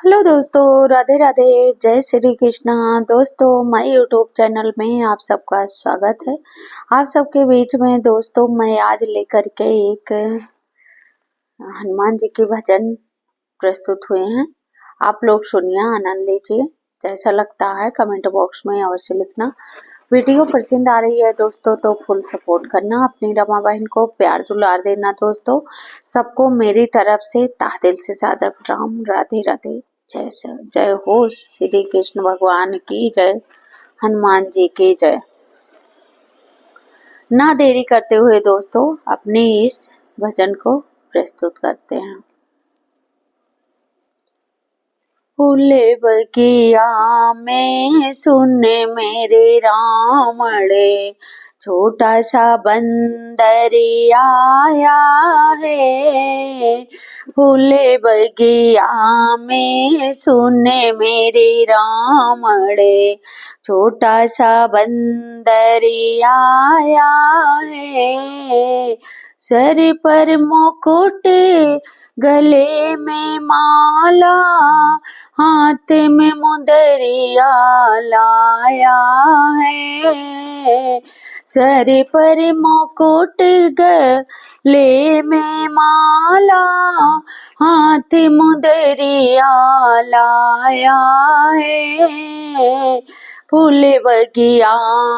Hello दोस्तों, राधे राधे, जय श्री कृष्णा। दोस्तों, माय यूट्यूब चैनल में आप सबका स्वागत है। आप सबके बीच में दोस्तों मैं आज लेकर के एक हनुमान जी के भजन प्रस्तुत हुए हैं। आप लोग सुनिए, आनंद लीजिए। जैसा लगता है कमेंट बॉक्स में अवश्य लिखना। वीडियो पसंद आ रही है दोस्तों तो फुल सपोर्ट करना। अपनी रमा बहन को प्यार दुलार देना दोस्तों। सबको मेरी तरफ से तहे दिल से सादर प्रणाम। राधे राधे, जय हो श्री कृष्ण भगवान की जय, हनुमान जी की जय। ना देरी करते हुए दोस्तों अपने इस भजन को प्रस्तुत करते हैं। फूले बगिया में सुने मेरे रामड़े, छोटा सा बंदरिया आया है। फूले बगिया में सुने मेरे रामड़े, छोटा सा बंदरिया आया है। सर पर मुकुट, गले में माला, हाथ में मुदरिया लाया है। सर पर मुकुट, गले में माला, हाथ मुदरिया लाया है। फूल बगिया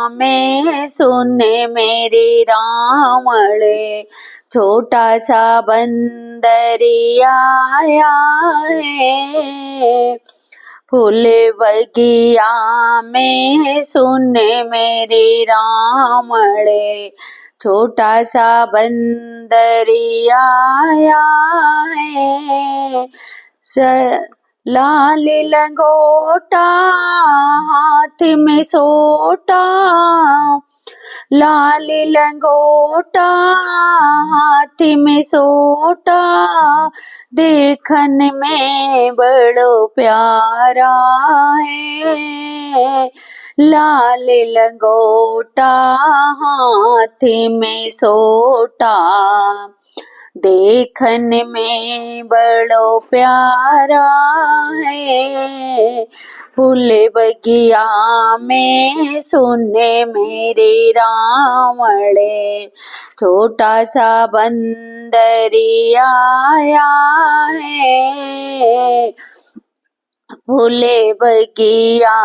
में सुने मेरे रामड़े, छोटा सा बंदरिया आया है। फूल बगिया में सुने मेरे रामड़े, छोटा सा बंदरिया आया है। लाल लंगोटा, हाथ में सोटा, लाल लंगोटा, हाथ में सोटा, देखन में बड़ो प्यारा है। लाल लंगोटा, हाथ में सोटा, देखन में बड़ो प्यारा है। फूल बगिया में सुने मेरे रामड़े, छोटा सा बंदरिया आया है। फूले बगिया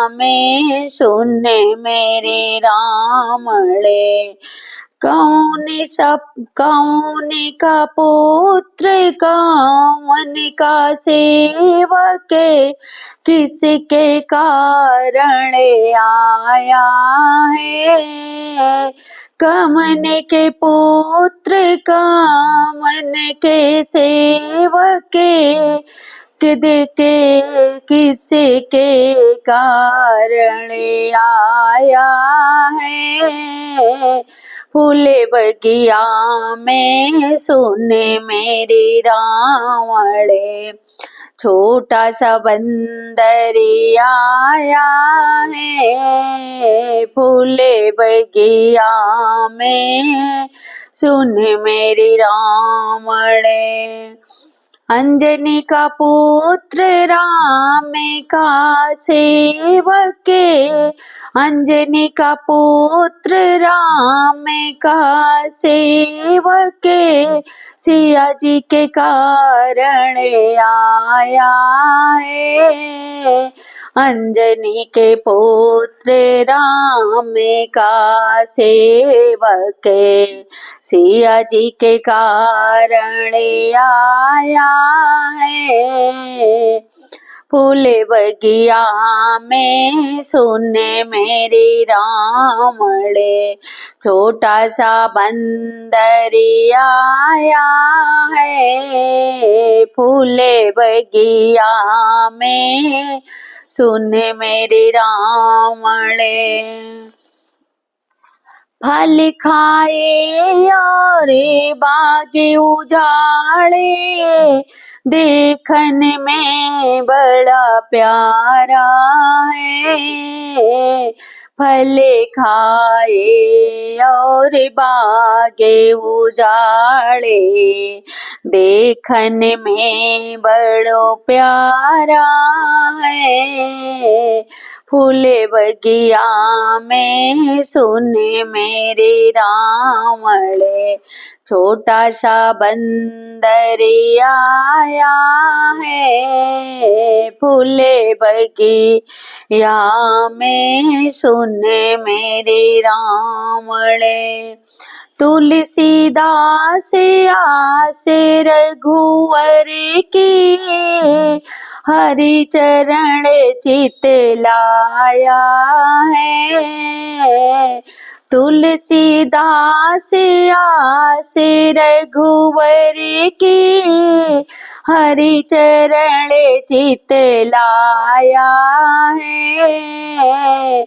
में सुने मेरे रामड़े, कौन का पुत्र, कौन का सेवक, किसके कारण आया है। कमन के पुत्र, कमन के सेवक, किसके कारण आया है। फूले बगिया में सुने मेरे रामड़े, छोटा सा बंदरिया आया है। फूले बगिया में सुने मेरे रामड़े, अंजनी का पुत्र, राम का सेवक, अंजनी का पुत्र, राम का सेवक, सिया जी के कारण आया है। अंजनी के पुत्र, राम का सेवक, सिया जी के कारण आया है। फूल बगिया में सुने मेरे रामड़े, छोटा सा बंदरिया आया है। फूल बगिया में सुने मेरे रामड़े, फल खाए और बागे उजाड़े, देखने में बड़ा प्यारा है। फल खाए और बागे उजाड़े, देखने में बड़ो प्यारा है। फूले बगिया में सुने मेरे रावण, छोटा सा बंदर आया है। फूले बगिया में सुने मेरे रावण, तुलसीदास आस रघुवर की, हरि चरण चित लाया है। तुलसीदास आस रघुवर की, हरि चरण चित लाया है।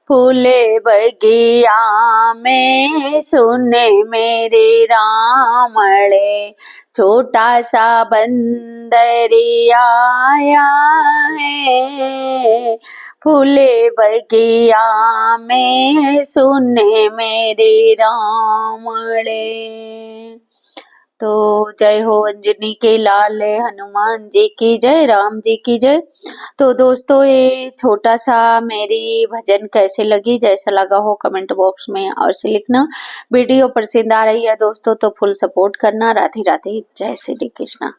फूले बगिया में सुने मेरे रावण, छोटा सा बंदर आया है। फूले बगिया में सुने मेरे रावण। तो जय हो अंजनी के लाल, हनुमान जी की जय, राम जी की जय। तो दोस्तों ये छोटा सा मेरी भजन कैसे लगी, जैसा लगा हो कमेंट बॉक्स में और से लिखना। वीडियो पसंद आ रही है दोस्तों तो फुल सपोर्ट करना। राधे राधे, जय श्री कृष्णा।